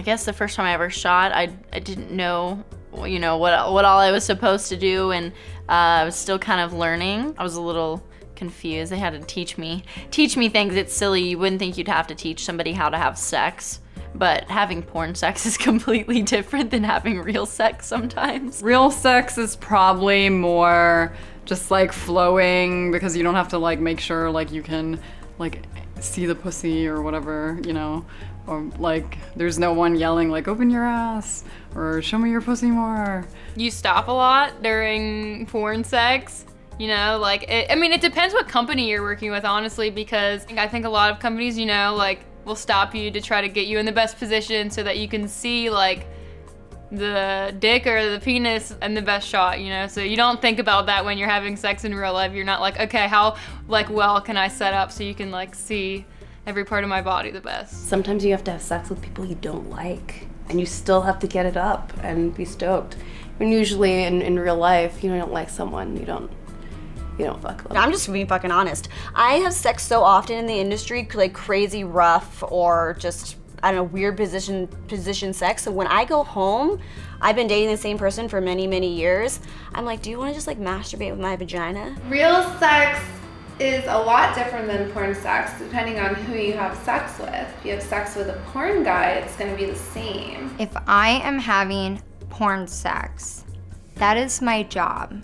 guess the first time I ever shot, I didn't know, you know, what all I was supposed to do, and I was still kind of learning. I was a little confused. They had to teach me things. It's silly. You wouldn't think you'd have to teach somebody how to have sex, but having porn sex is completely different than having real sex sometimes. Real sex is probably more just like flowing, because you don't have to like make sure like you can like see the pussy or whatever, you know, or like there's no one yelling like open your ass or show me your pussy more. You stop a lot during porn sex, you know, like I mean, it depends what company you're working with, honestly, because I think a lot of companies, you know, like will stop you to try to get you in the best position so that you can see like the dick or the penis and the best shot, you know? So you don't think about that when you're having sex in real life. You're not like, okay, how like well can I set up so you can like see every part of my body the best? Sometimes you have to have sex with people you don't like, and you still have to get it up and be stoked. And usually in real life, you don't like someone, you don't fuck them. I'm just being fucking honest. I have sex so often in the industry, like crazy rough or just, I don't know, weird position sex. So when I go home, I've been dating the same person for many, many years. I'm like, do you want to just like masturbate with my vagina? Real sex is a lot different than porn sex, depending on who you have sex with. If you have sex with a porn guy, it's gonna be the same. If I am having porn sex, that is my job.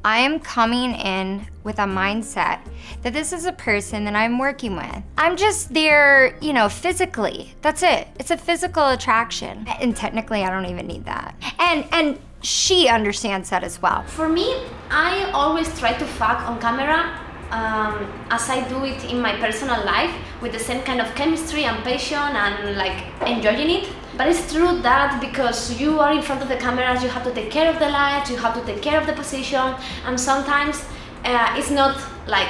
I am coming in with a mindset that this is a person that I'm working with. I'm just there, you know, physically. That's it. It's a physical attraction. And technically, I don't even need that. And she understands that as well. For me, I always try to fuck on camera as I do it in my personal life, with the same kind of chemistry and passion and like enjoying it. But it's true that because you are in front of the cameras, you have to take care of the lights, you have to take care of the position, and sometimes it's not like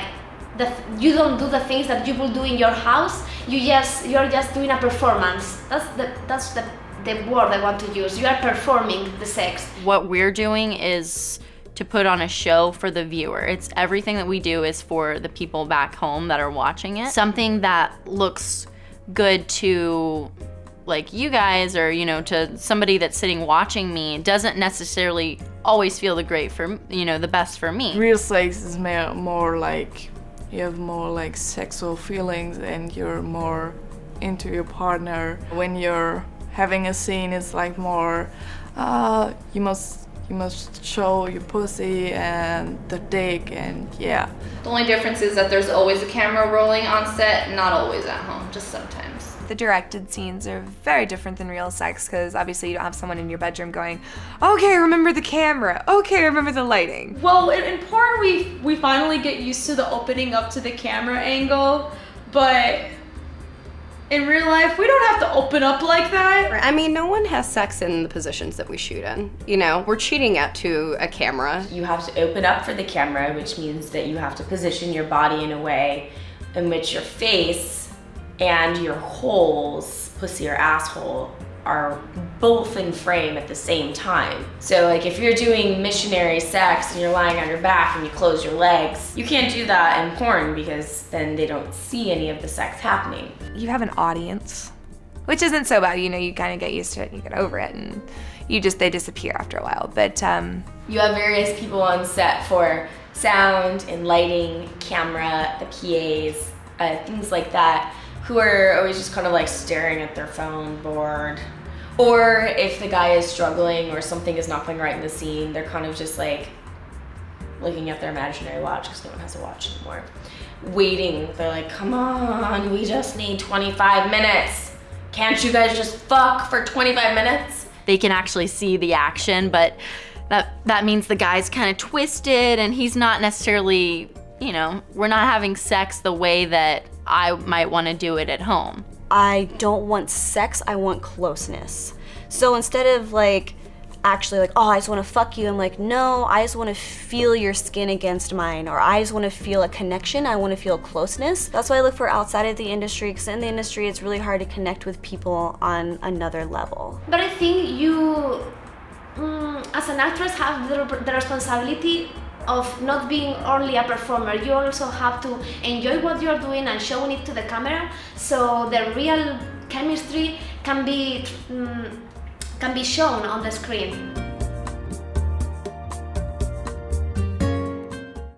you don't do the things that you will do in your house. You're just doing a performance. That's the word I want to use. You are performing the sex. What we're doing is to put on a show for the viewer. It's everything that we do is for the people back home that are watching it. Something that looks good to like you guys, or you know, to somebody that's sitting watching me, doesn't necessarily always feel the best for me. Real sex is more like you have more like sexual feelings and you're more into your partner. When you're having a scene, it's like more you must show your pussy and the dick, and yeah. The only difference is that there's always a camera rolling on set, not always at home, just sometimes. The directed scenes are very different than real sex, because obviously you don't have someone in your bedroom going, okay, remember the camera, okay, remember the lighting. Well, in porn, we finally get used to the opening up to the camera angle, but in real life, we don't have to open up like that. I mean, no one has sex in the positions that we shoot in. You know, we're cheating out to a camera. You have to open up for the camera, which means that you have to position your body in a way in which your face and your holes, pussy or asshole, are both in frame at the same time. So like if you're doing missionary sex and you're lying on your back and you close your legs, you can't do that in porn because then they don't see any of the sex happening. You have an audience, which isn't so bad. You know, you kind of get used to it and you get over it, and they disappear after a while. But you have various people on set for sound and lighting, camera, the PAs, things like that, who are always just kind of like staring at their phone, bored. Or if the guy is struggling or something is not going right in the scene, they're kind of just like looking at their imaginary watch, because no one has a watch anymore, waiting. They're like, come on, we just need 25 minutes. Can't you guys just fuck for 25 minutes? They can actually see the action, but that means the guy's kind of twisted and he's not necessarily, you know, we're not having sex the way that I might want to do it at home. I don't want sex, I want closeness. So instead of like actually like, oh, I just want to fuck you, I'm like, no, I just want to feel your skin against mine, or I just want to feel a connection, I want to feel closeness. That's what I look for outside of the industry, because in the industry it's really hard to connect with people on another level. But I think you, as an actress, have the responsibility of not being only a performer. You also have to enjoy what you're doing and showing it to the camera, so the real chemistry can be shown on the screen.